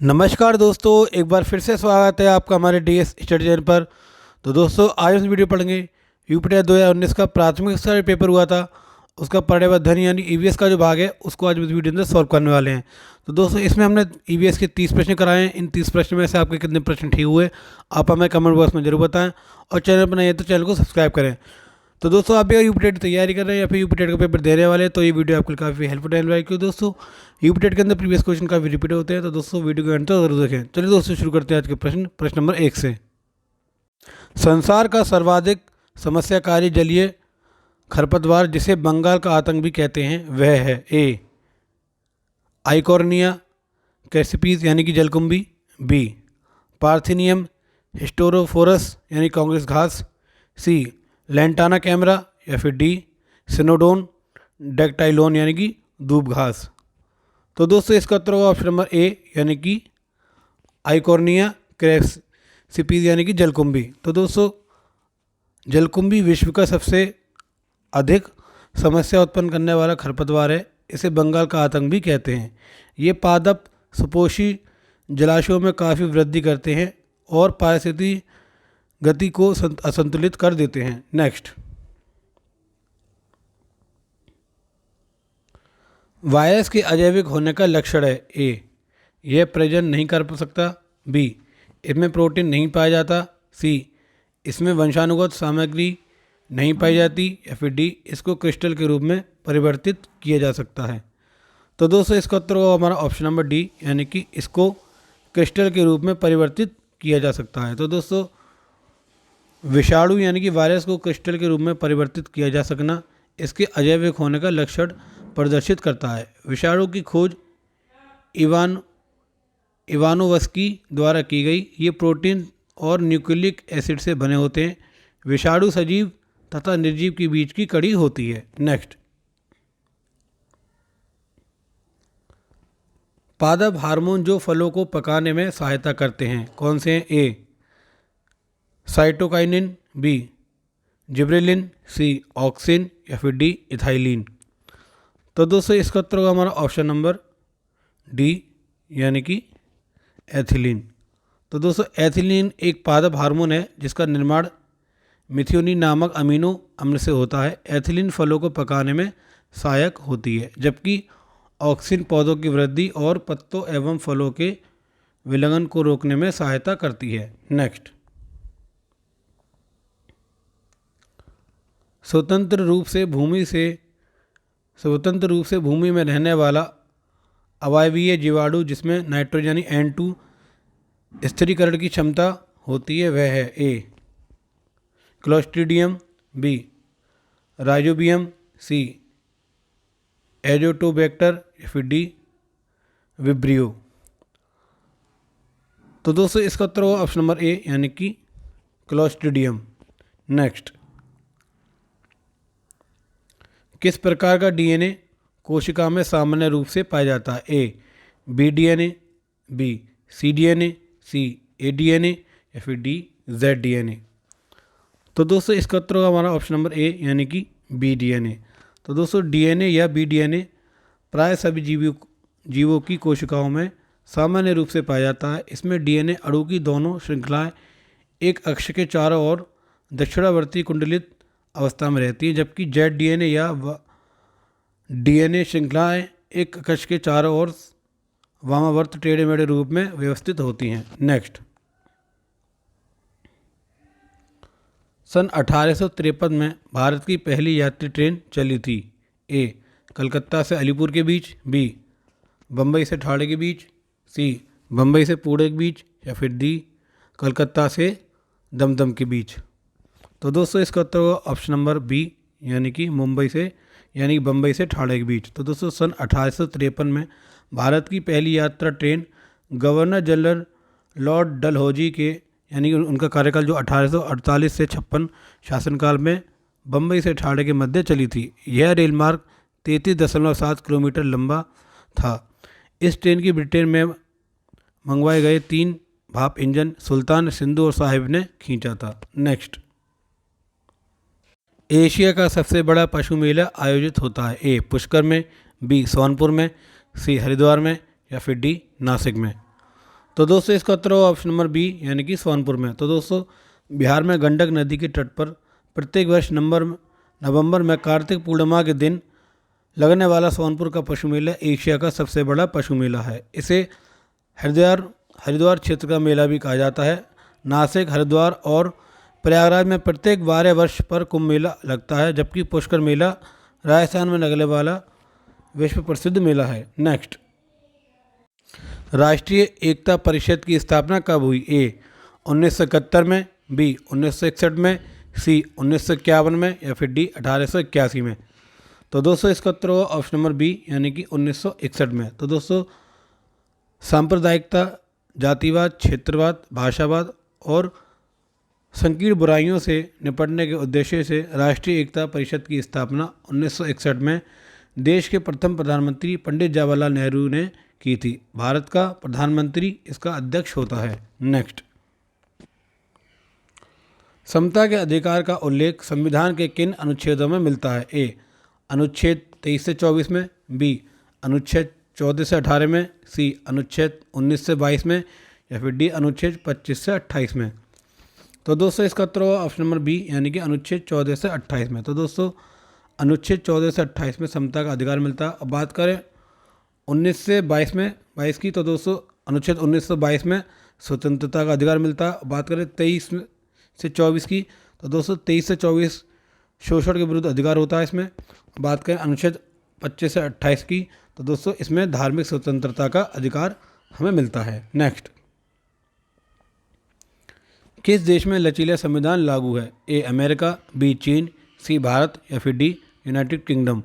नमस्कार दोस्तों, एक बार फिर से स्वागत है आपका हमारे डीएस स्टडी चैनल पर। तो दोस्तों आज हम वीडियो पढ़ेंगे यूपीटेट 2019 का प्राथमिक स्तर पेपर हुआ था, उसका परिवर्धन यानी ईवीएस का जो भाग है उसको आज इस वीडियो अंदर सॉल्व करने वाले हैं। तो दोस्तों इसमें हमने ईवीएस के 30 प्रश्न कराए हैं। इन 30 प्रश्न में से आपके कितने प्रश्न ठीक हुए आप हमें कमेंट बॉक्स में जरूर बताएं, और चैनल पर नहीं है तो चैनल को सब्सक्राइब करें। तो दोस्तों आप भी अगर यूपीटेट की तैयारी कर रहे हैं या फिर यूपीटेट का पेपर देने वाले हैं तो ये वीडियो आपके लिए काफ़ी हेल्पफुल रहने वाली है, क्योंकि दोस्तों यूपीटेट के अंदर प्रीवियस क्वेश्चन काफ़ी रिपीट होते हैं। तो दोस्तों वीडियो के अंत तक जरूर देखें। चलिए दोस्तों शुरू करते हैं आज के प्रश्न नंबर 1 से। संसार का सर्वाधिक समस्याकारी जलीय खरपतवार जिसे बंगाल का आतंक भी कहते हैं वह है ए आइकॉर्निया कैसिपीज यानी कि जलकुंभी, बी पार्थिनियम हिस्टोरोफोरस यानी कांग्रेस घास, सी लैंटाना कैमरा, या फिर डी सिनोडोन डेक्टाइलोन यानी कि दूब घास। तो दोस्तों इसका उत्तर होगा ऑप्शन नंबर ए यानी कि आइकॉर्निया कैसिपीज यानी कि जलकुंभी। तो दोस्तों जलकुंभी विश्व का सबसे अधिक समस्या उत्पन्न करने वाला खरपतवार है। इसे बंगाल का आतंक भी कहते हैं। ये पादप सुपोषी जलाशयों में काफ़ी वृद्धि करते हैं और पारिस्थितिकी गति को असंतुलित कर देते हैं। नेक्स्ट, वायरस के अजैविक होने का लक्षण है ए यह प्रजनन नहीं कर सकता, बी इसमें प्रोटीन नहीं पाया जाता, सी इसमें वंशानुगत सामग्री नहीं पाई जाती, या फिर डी इसको क्रिस्टल के रूप में परिवर्तित किया जा सकता है। तो दोस्तों इसका उत्तर होगा हमारा ऑप्शन नंबर डी यानी कि इसको क्रिस्टल के रूप में परिवर्तित किया जा सकता है। तो दोस्तों विषाणु यानी कि वायरस को क्रिस्टल के रूप में परिवर्तित किया जा सकना इसके अजैविक होने का लक्षण प्रदर्शित करता है। विषाणु की खोज इवानोवस्की द्वारा की गई। ये प्रोटीन और न्यूक्लिक एसिड से बने होते हैं। विषाणु सजीव तथा निर्जीव के बीच की कड़ी होती है। नेक्स्ट, पादप हार्मोन जो फलों को पकाने में सहायता करते हैं कौन से हैं? ए साइटोकाइनिन, बी जिब्रेलिन, सी ऑक्सिन, या फिर डी इथाइलिन। तो दोस्तों इसका उत्तर होगा हमारा ऑप्शन नंबर डी यानी कि एथिलीन। तो दोस्तों एथिलीन एक पादप हार्मोन है जिसका निर्माण मिथियोनिन नामक अमीनो अम्ल से होता है। एथिलीन फलों को पकाने में सहायक होती है, जबकि ऑक्सिन पौधों की वृद्धि और पत्तों एवं फलों के विलयन को रोकने में सहायता करती है। नेक्स्ट, स्वतंत्र रूप से भूमि में रहने वाला अवायवीय जीवाणु जिसमें नाइट्रोजन यानी N2 स्थिरीकरण की क्षमता होती है वह है ए क्लोस्ट्रीडियम, बी राइजोबियम, सी एजोटोबैक्टर, या फिर डी विब्रियो। तो दोस्तों इसका उत्तर होगा ऑप्शन नंबर ए यानी कि क्लोस्ट्रीडियम। नेक्स्ट, किस प्रकार का डीएनए कोशिका में सामान्य रूप से पाया जाता है? A B DNA, B C DNA, C A DNA, या फिर डी जेड डीएनए। तो दोस्तों इसका उत्तर होगा हमारा ऑप्शन नंबर ए यानी कि बी डीएनए। तो दोस्तों डीएनए या बी डीएनए प्राय सभी जीवों की कोशिकाओं में सामान्य रूप से पाया जाता है। इसमें डीएनए अणु की दोनों श्रृंखलाएं एक अक्ष के चारों ओर दक्षिणावर्ती कुंडलित अवस्था में रहती है, जबकि जेड डीएनए या डीएनए श्रृंखलाएं एक अक्ष के चारों ओर वामावर्त टेढ़े मेढ़े रूप में व्यवस्थित होती हैं। नेक्स्ट, सन 1853 में भारत की पहली यात्री ट्रेन चली थी। ए कलकत्ता से अलीपुर के बीच, बी बम्बई से ठाणे के बीच, सी बम्बई से पुणे के बीच, या फिर डी कलकत्ता से दमदम के बीच। तो दोस्तों इसका उत्तर होगा ऑप्शन नंबर बी यानी कि बम्बई से ठाणे के बीच। तो दोस्तों सन 1853 में भारत की पहली यात्रा train governor general Lord Dalhousie के यानी कि उनका कार्यकाल जो 1848 से 56 शासनकाल में बम्बई से ठाणे के मध्य चली थी। यह रेल मार्ग 33.7 किलोमीटर लंबा था। इस ट्रेन की ब्रिटेन में मंगवाए गए 3 भाप इंजन सुल्तान सिंधु और साहिब ने खींचा था। नेक्स्ट, एशिया का सबसे बड़ा पशु मेला आयोजित होता है। ए पुष्कर में, बी सोनपुर में, सी हरिद्वार में, या फिर डी नासिक में। तो दोस्तों इसका उत्तर होगा ऑप्शन नंबर बी यानी कि सोनपुर में। तो दोस्तों बिहार में गंडक नदी के तट पर प्रत्येक वर्ष नवंबर में कार्तिक पूर्णिमा के दिन लगने वाला सोनपुर का पशु मेला एशिया का सबसे बड़ा पशु मेला है। इसे हरिद्वार क्षेत्र का मेला भी कहा जाता है। नासिक, हरिद्वार और प्रयागराज में प्रत्येक 12 वर्ष पर कुंभ मेला लगता है, जबकि पुष्कर मेला राजस्थान में लगने वाला विश्व प्रसिद्ध मेला है। नेक्स्ट, राष्ट्रीय एकता परिषद की स्थापना कब हुई? ए 1971 में, बी 1961 में, सी 1951 में या फिर डी 1881 में। तो दोस्तों इसका उत्तर होगा ऑप्शन नंबर बी यानी कि 1961 में। तो दोस्तों सांप्रदायिकता, जातिवाद, क्षेत्रवाद, भाषावाद और संकीर्ण बुराइयों से निपटने के उद्देश्य से राष्ट्रीय एकता परिषद की स्थापना 1961 में देश के प्रथम प्रधानमंत्री पंडित जवाहरलाल नेहरू ने की थी। भारत का प्रधानमंत्री इसका अध्यक्ष होता है। नेक्स्ट, समता के अधिकार का उल्लेख संविधान के किन अनुच्छेदों में मिलता है? ए अनुच्छेद 23 से 24 में, बी अनुच्छेद 14 से 18 में, सी अनुच्छेद 19 से 22 में या फिर डी अनुच्छेद 25 से 28 में। तो दोस्तों इसका उत्तर होगा ऑप्शन नंबर बी यानी कि अनुच्छेद 14 से 28 में। तो दोस्तों अनुच्छेद 14 से 28 में समता का अधिकार मिलता है। अब बात करें 19 से 22 की, तो दोस्तों अनुच्छेद 19 से 22 में स्वतंत्रता का अधिकार मिलता है। बात करें 23 से 24 की, तो दोस्तों 23 से 24 शोषण के विरुद्ध अधिकार होता है इसमें। बात करें अनुच्छेद 25 से 28 की, तो दोस्तों इसमें धार्मिक स्वतंत्रता का अधिकार हमें मिलता है। नेक्स्ट, किस देश में लचीला संविधान लागू है? ए अमेरिका, बी चीन, सी भारत या फिर डी यूनाइटेड किंगडम।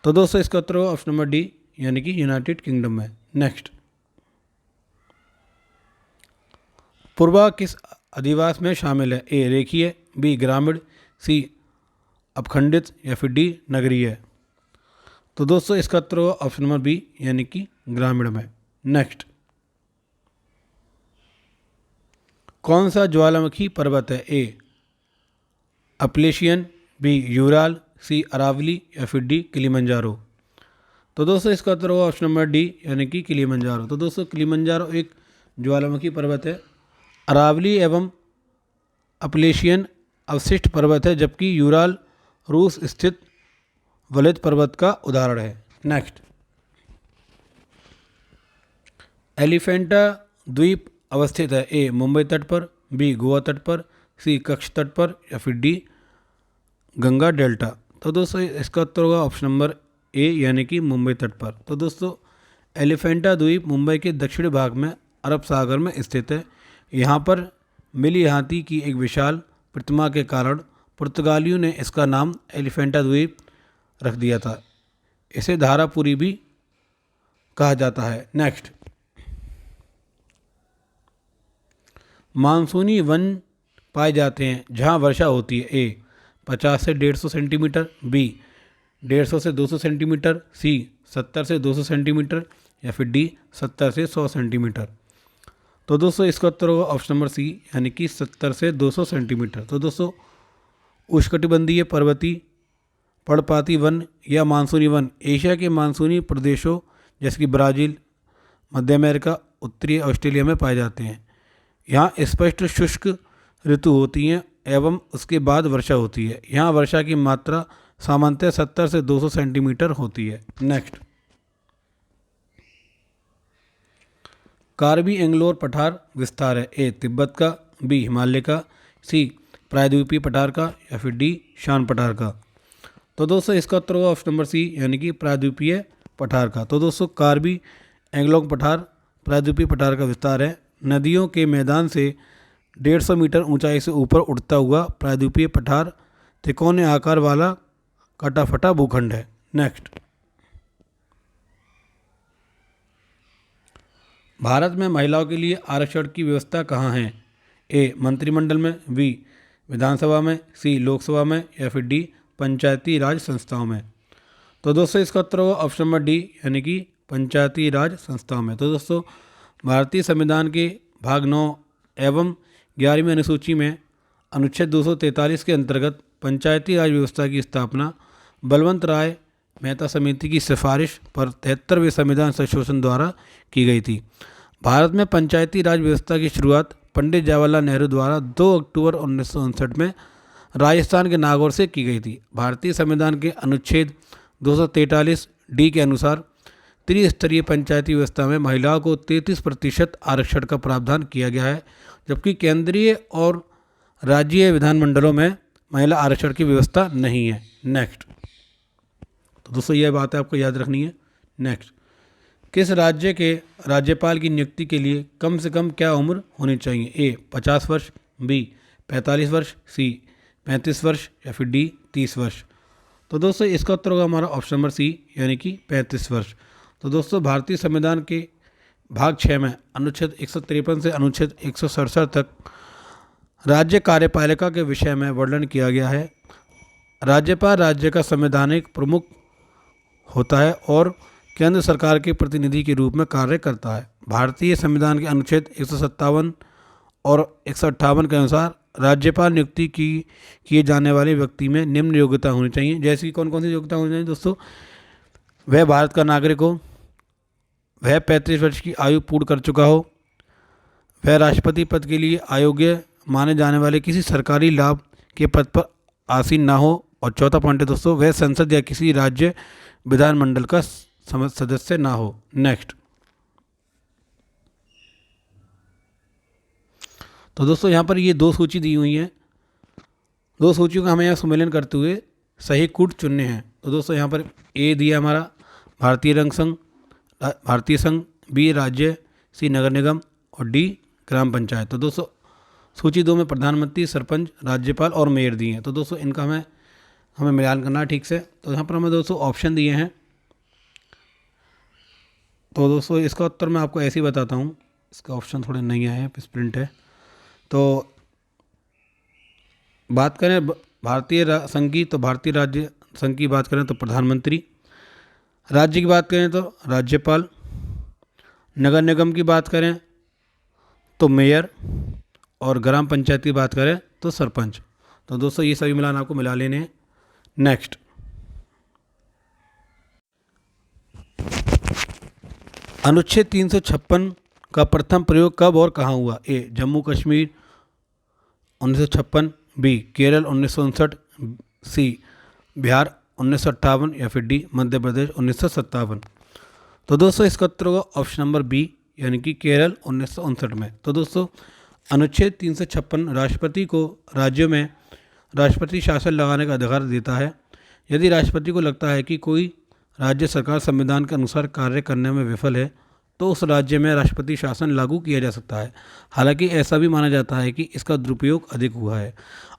तो दोस्तों इसका उत्तर होगा ऑप्शन नंबर डी यानी कि यूनाइटेड किंगडम में। नेक्स्ट, पूर्वा किस अधिवास में शामिल है? ए रेखीय, बी ग्रामीण, सी अपखंडित या फिर डी नगरीय। तो दोस्तों इसका उत्तर होगा ऑप्शन नंबर बी यानी कि ग्रामीण में। नेक्स्ट, कौन सा ज्वालामुखी पर्वत है? ए अपलेशियन, बी यूराल, सी अरावली या फिर डी किलिमंजारो। तो दोस्तों इसका उत्तर होगा ऑप्शन नंबर डी यानी कि किलिमंजारो। तो दोस्तों किलिमंजारो एक ज्वालामुखी पर्वत है। अरावली एवं अपलेशियन अवशिष्ट पर्वत है, जबकि यूराल रूस स्थित वलित पर्वत का उदाहरण है। नेक्स्ट, एलिफेंटा द्वीप अवस्थित है? ए मुंबई तट पर, बी गोवा तट पर, सी कच्छ तट पर या फिर डी गंगा डेल्टा। तो दोस्तों इसका उत्तर होगा ऑप्शन नंबर ए यानी कि मुंबई तट पर। तो दोस्तों एलिफेंटा द्वीप मुंबई के दक्षिणी भाग में अरब सागर में स्थित है। यहाँ पर मिली हाथी की एक विशाल प्रतिमा के कारण पुर्तगालियों ने इसका नाम एलिफेंटा द्वीप रख दिया था। इसे धारापुरी भी कहा जाता है। नेक्स्ट, मानसूनी वन पाए जाते हैं जहाँ वर्षा होती है? ए 50 से 150 सेंटीमीटर, बी 150 से 200 सेंटीमीटर, सी 70 से 200 सेंटीमीटर या फिर डी 70 से 100 सेंटीमीटर। तो दोस्तों इसका उत्तर होगा ऑप्शन नंबर सी यानी कि 70 से 200 सेंटीमीटर। तो दोस्तों उष्णकटिबंधीय पर्वतीय पर्णपाती वन या मानसूनी वन एशिया के मानसूनी प्रदेशों जैसे कि ब्राज़ील, मध्य अमेरिका, उत्तरी ऑस्ट्रेलिया में पाए जाते हैं। यहाँ स्पष्ट शुष्क ऋतु होती हैं एवं उसके बाद वर्षा होती है। यहाँ वर्षा की मात्रा सामान्यतः 70 से 200 सेंटीमीटर होती है। नेक्स्ट, कार्बी एंगलोर पठार विस्तार है? ए तिब्बत का, बी हिमालय का, सी प्रायद्वीपीय पठार का या फिर डी शान पठार का। तो दोस्तों इसका उत्तर होगा ऑप्शन नंबर सी यानी कि प्रायद्वीपीय पठार का। तो दोस्तों कार्बी एंगलोंग पठार प्रायद्वीपीय पठार का विस्तार है। नदियों के मैदान से 150 मीटर ऊंचाई से ऊपर उठता हुआ प्रायद्वीपीय पठार त्रिकोणीय आकार वाला कटाफटा भूखंड है। नेक्स्ट, भारत में महिलाओं के लिए आरक्षण की व्यवस्था कहाँ है? ए मंत्रिमंडल में, बी विधानसभा में, सी लोकसभा में या फिर डी पंचायती राज संस्थाओं में। तो दोस्तों इसका उत्तर होगा ऑप्शन नंबर डी यानी कि पंचायती राज संस्थाओं में। तो दोस्तों भारतीय संविधान के भाग 9 एवं 11वीं अनुसूची में अनुच्छेद 243 के अंतर्गत पंचायती राज व्यवस्था की स्थापना बलवंत राय मेहता समिति की सिफारिश पर 73वें संविधान संशोधन द्वारा की गई थी। भारत में पंचायती राज व्यवस्था की शुरुआत पंडित जवाहरलाल नेहरू द्वारा 2 अक्टूबर 1959 में राजस्थान के नागौर से की गई थी। भारतीय संविधान के अनुच्छेद 243 डी के अनुसार त्रिस्तरीय पंचायती व्यवस्था में महिलाओं को 33% आरक्षण का प्रावधान किया गया है, जबकि केंद्रीय और राज्य विधानमंडलों में महिला आरक्षण की व्यवस्था नहीं है। नेक्स्ट, तो दोस्तों यह बात आपको याद रखनी है। नेक्स्ट, किस राज्य के राज्यपाल की नियुक्ति के लिए कम से कम क्या उम्र होनी चाहिए? ए 50 वर्ष, बी 45 वर्ष, सी 35 वर्ष या फिर डी 30 वर्ष। तो दोस्तों इसका उत्तर होगा हमारा ऑप्शन नंबर सी, यानी कि 35 वर्ष। तो दोस्तों भारतीय संविधान के भाग 6 में अनुच्छेद 153 से अनुच्छेद 167 तक राज्य कार्यपालिका के विषय में वर्णन किया गया है। राज्यपाल राज्य का संवैधानिक प्रमुख होता है और केंद्र सरकार के प्रतिनिधि के रूप में कार्य करता है। भारतीय संविधान के अनुच्छेद 157 और 158 के अनुसार राज्यपाल नियुक्ति किए जाने वाले व्यक्ति में निम्न योग्यता होनी चाहिए। जैसी कौन कौन सी योग्यता होनी चाहिए दोस्तों? वह भारत का नागरिक हो, वह 35 वर्ष की आयु पूर्ण कर चुका हो, वह राष्ट्रपति पद के लिए अयोग्य माने जाने वाले किसी सरकारी लाभ के पद पर आसीन ना हो, और चौथा पॉइंट है दोस्तों, वह संसद या किसी राज्य विधानमंडल का सदस्य ना हो। नेक्स्ट, तो दोस्तों यहाँ पर ये 2 सूची दी हुई हैं। 2 सूचियों का हमें यहाँ सम्मेलन करते हुए सही कूट चुनने हैं। तो दोस्तों यहाँ पर ए दिया हमारा भारतीय संघ, बी राज्य, सी नगर निगम और डी ग्राम पंचायत। तो दोस्तों सूची 2 में प्रधानमंत्री, सरपंच, राज्यपाल और मेयर दिए हैं। तो दोस्तों इनका हमें मिलान करना है ठीक से। तो यहाँ पर हमें दोस्तों ऑप्शन दिए हैं। तो दोस्तों इसका उत्तर मैं आपको ऐसे ही बताता हूँ, इसका ऑप्शन थोड़े नहीं आए हैं, प्रिंट है। तो बात करें भारतीय संघ की, तो भारतीय राज्य संघ की बात करें तो प्रधानमंत्री, राज्य की बात करें तो राज्यपाल, नगर निगम की बात करें तो मेयर, और ग्राम पंचायत की बात करें तो सरपंच। तो दोस्तों ये सभी मिलान आपको मिला लेने हैं। नेक्स्ट, अनुच्छेद 356 का प्रथम प्रयोग कब और कहाँ हुआ? ए जम्मू कश्मीर 1956, बी केरल 1959, सी बिहार 1958 या फिर डी मध्य प्रदेश 1957। तो दोस्तों इसका उत्तर होगा ऑप्शन नंबर बी, यानी कि केरल 1959 में। तो दोस्तों अनुच्छेद 356 राष्ट्रपति को राज्यों में राष्ट्रपति शासन लगाने का अधिकार देता है। यदि राष्ट्रपति को लगता है कि कोई राज्य सरकार संविधान के अनुसार कार्य करने में विफल है, तो उस राज्य में राष्ट्रपति शासन लागू किया जा सकता है। हालांकि ऐसा भी माना जाता है कि इसका दुरुपयोग अधिक हुआ है।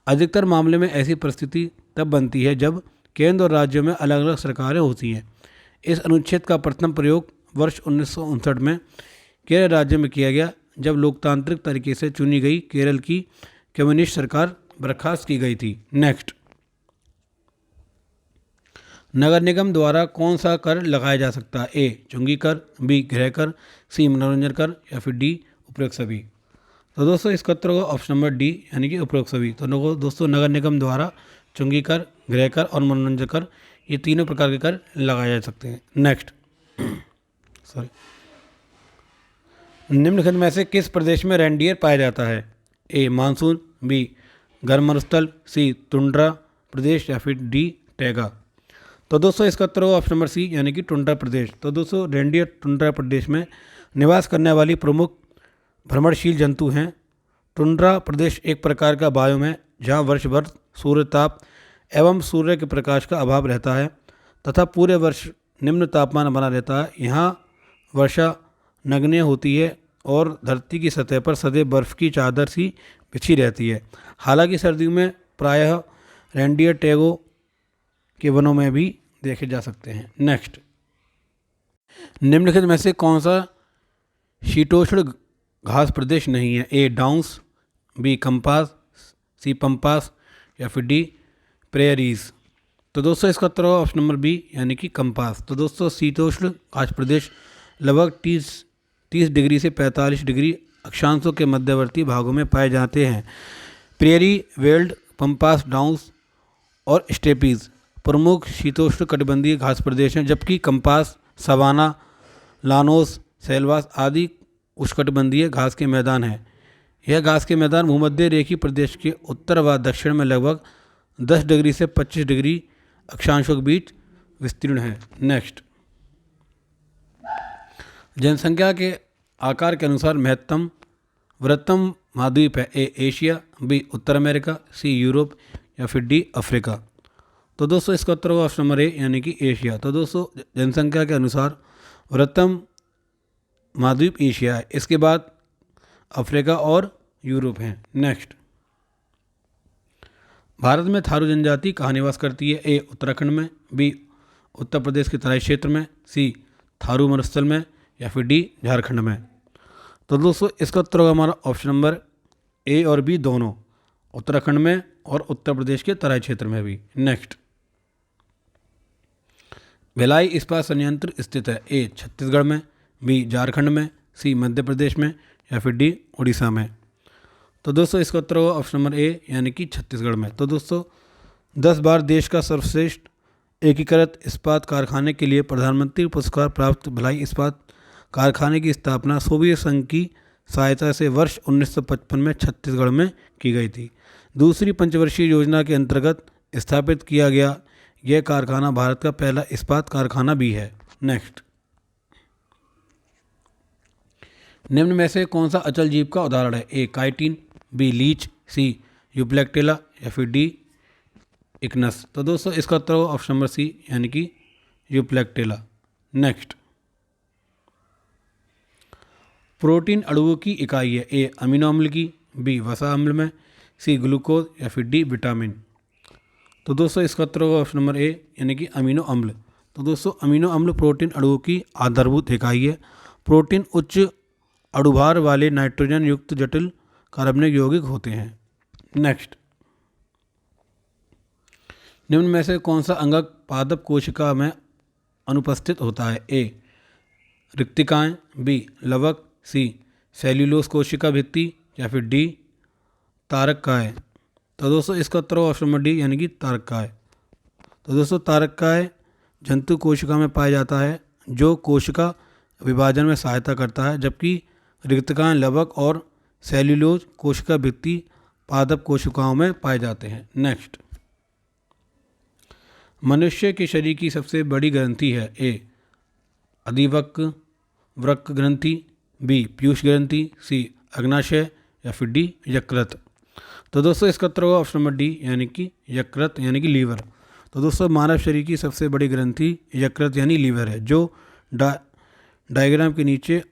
अधिकतर मामले में ऐसी परिस्थिति तब बनती है जब केंद्र और राज्यों में अलग अलग सरकारें होती हैं। इस अनुच्छेद का प्रथम प्रयोग वर्ष 1959 में केरल राज्य में किया गया, जब लोकतांत्रिक तरीके से चुनी गई केरल की कम्युनिस्ट सरकार बर्खास्त की गई थी। नेक्स्ट, नगर निगम द्वारा कौन सा कर लगाया जा सकता है? ए चुंगी कर, बी गृह कर, सी मनोरंजन कर या फिर डी उपरोक्त सभी। तो दोस्तों इसका उत्तर होगा ऑप्शन नंबर डी, यानी कि उपरोक्त सभी। तो दोस्तों नगर निगम द्वारा चुंगी कर, गृह कर और मनोरंजन कर, ये तीनों प्रकार के कर लगाए जा सकते हैं। नेक्स्ट, सॉरी, निम्नलिखित में से किस प्रदेश में रेंडियर पाया जाता है? ए मानसून, बी गर्म मरुस्थल, सी टुंड्रा प्रदेश या फिर डी टैगा। तो दोस्तों इसका उत्तर होगा ऑप्शन नंबर सी, यानी कि टुंड्रा प्रदेश। तो दोस्तों रेंडियर टुंड्रा प्रदेश में निवास करने वाली प्रमुख भ्रमणशील जंतु हैं। टुंड्रा प्रदेश एक प्रकार का बायोम है जहाँ वर्ष भर सूर्य ताप एवं सूर्य के प्रकाश का अभाव रहता है तथा पूरे वर्ष निम्न तापमान बना रहता है। यहाँ वर्षा नगण्य होती है और धरती की सतह पर सदैव बर्फ़ की चादर सी बिछी रहती है। हालांकि सर्दियों में प्रायः रेंडियर टैगो के वनों में भी देखे जा सकते हैं। नेक्स्ट, निम्नलिखित में से कौन सा शीतोष्ण घास प्रदेश नहीं है? ए डाउन्स, बी कंपास, सी पंपास या फिर डी प्रेयरीज। तो दोस्तों इसका उत्तर होगा ऑप्शन नंबर बी, यानी कि कंपास। तो दोस्तों शीतोष्ण घास प्रदेश लगभग 30 डिग्री से 45 डिग्री अक्षांशों के मध्यवर्ती भागों में पाए जाते हैं। प्रेयरी, वेल्ड, पंपास, डाउन्स और स्टेपीज प्रमुख शीतोष्ण कटिबंधीय घास प्रदेश हैं, जबकि कंपास, सवाना, लानोस, सेल्वास आदि उष्णकटिबंधीय घास के मैदान हैं। यह घास के मैदान भूमध्य रेखीय प्रदेश के उत्तर व दक्षिण में लगभग 10 डिग्री से 25 डिग्री अक्षांशों के बीच विस्तीर्ण है। नेक्स्ट, जनसंख्या के आकार के अनुसार महत्तम वृहत्तम महाद्वीप है। ए एशिया, बी उत्तर अमेरिका, सी यूरोप या फिर डी अफ्रीका। तो दोस्तों इसका उत्तर होगा ऑप्शन नंबर ए यानी कि एशिया। तो दोस्तों जनसंख्या के अनुसार वृहत्तम महाद्वीप एशिया है, इसके बाद अफ्रीका और यूरोप हैं। नेक्स्ट, भारत में थारू जनजाति कहाँ निवास करती है। ए उत्तराखंड में, बी उत्तर प्रदेश के तराई क्षेत्र में, सी थारू मरुस्थल में या फिर डी झारखंड में। तो दोस्तों इसका उत्तर होगा हमारा ऑप्शन नंबर ए और बी दोनों, उत्तराखंड में और उत्तर प्रदेश के तराई क्षेत्र में भी। नेक्स्ट, भिलाई इस्पात संयंत्र स्थित है। ए छत्तीसगढ़ में, बी झारखंड में, सी मध्य प्रदेश में या फिर डी उड़ीसा में। तो दोस्तों इसका उत्तर होगा ऑप्शन नंबर ए यानी कि छत्तीसगढ़ में। तो दोस्तों 10 बार देश का सर्वश्रेष्ठ एकीकृत इस्पात कारखाने के लिए प्रधानमंत्री पुरस्कार प्राप्त भिलाई इस्पात कारखाने की स्थापना सोवियत संघ की सहायता से वर्ष 1955 में छत्तीसगढ़ में की गई थी। दूसरी पंचवर्षीय योजना के अंतर्गत स्थापित किया गया यह कारखाना भारत का पहला इस्पात कारखाना भी है। नेक्स्ट, निम्न में से कौन सा अचल जीव का उदाहरण है। ए काइटिन, बी लीच, सी यूप्लेक्टेला या फिर डी इक्नस। तो दोस्तों इसका उत्तर होगा ऑप्शन नंबर सी यानी कि यूप्लेक्टेला। नेक्स्ट, प्रोटीन अणुओं की इकाई है। ए अमीनो अम्ल की, बी वसा अम्ल में, सी ग्लूकोज या फिर डी विटामिन। तो दोस्तों इसका उत्तर होगा ऑप्शन नंबर ए यानी कि अमीनो अम्ल। तो दोस्तों अमीनो अम्ल प्रोटीन अणुओं की आधारभूत इकाई है। प्रोटीन उच्च अणुभार वाले नाइट्रोजन युक्त जटिल कार्बनिक यौगिक होते हैं। नेक्स्ट, निम्न में से कौन सा अंगक पादप कोशिका में अनुपस्थित होता है। ए रिक्तिकाएं, बी लवक, सी सेल्यूलोज कोशिका भित्ति या फिर डी तारककाय। तो दोस्तों इसका उत्तर होगा ऑप्शन नंबर डी यानी कि तारककाय। तो दोस्तों तारककाय जंतु कोशिका में पाया जाता है जो कोशिका विभाजन में सहायता करता है, जबकि रिक्तिकाएं लवक और सेल्यूलोज कोशिका भित्ति पादप कोशिकाओं में पाए जाते हैं। नेक्स्ट, मनुष्य के शरीर की सबसे बड़ी ग्रंथि है। ए अधिवक्र वृक्क ग्रंथि, बी पीयूष ग्रंथि, सी अग्नाशय या फिर डी यकृत। तो दोस्तों इसका उत्तर होगा ऑप्शन नंबर डी यानी कि यकृत यानी कि लीवर। तो दोस्तों मानव शरीर की सबसे बड़ी ग्रंथि यकृत यानी लीवर है, जो डायग्राम के नीचे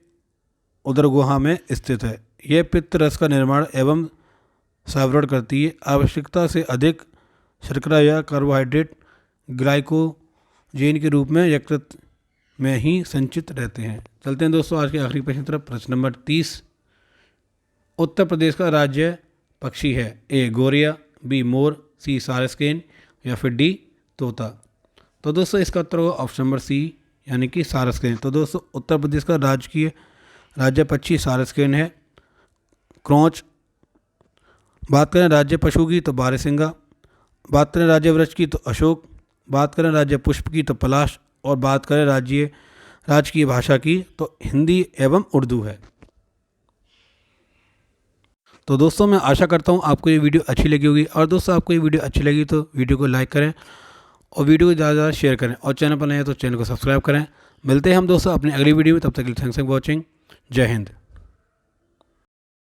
उदर गुहा में स्थित है। यह पित्त रस का निर्माण एवं सावरण करती है। आवश्यकता से अधिक शर्करा या कार्बोहाइड्रेट ग्लाइकोजेन के रूप में यकृत में ही संचित रहते हैं। चलते हैं दोस्तों आज के आखिरी प्रश्न तरफ। प्रश्न नंबर 30, उत्तर प्रदेश का राज्य पक्षी है। ए गोरिया, बी मोर, सी सारस्केन या फिर डी तोता। तो दोस्तों इसका उत्तर होगा ऑप्शन नंबर सी यानी कि सारस्केन। तो दोस्तों उत्तर प्रदेश का राज्य पक्षी सारस्केन है। क्रोंच। बात करें राज्य पशु की तो बारहसिंगा, बात करें राज्य वृक्ष की तो अशोक, बात करें राज्य पुष्प की तो पलाश और बात करें राजकीय भाषा की तो हिंदी एवं उर्दू है। तो दोस्तों मैं आशा करता हूँ आपको ये वीडियो अच्छी लगी होगी, और दोस्तों आपको ये वीडियो अच्छी लगी तो वीडियो को लाइक करें और वीडियो को ज़्यादा से ज़्यादा शेयर करें, और चैनल पर नए हैं तो चैनल को सब्सक्राइब करें। मिलते हैं हम दोस्तों अपनी अगली वीडियो में, तब तक के लिए थैंक्स फॉर वॉचिंग। जय हिंद।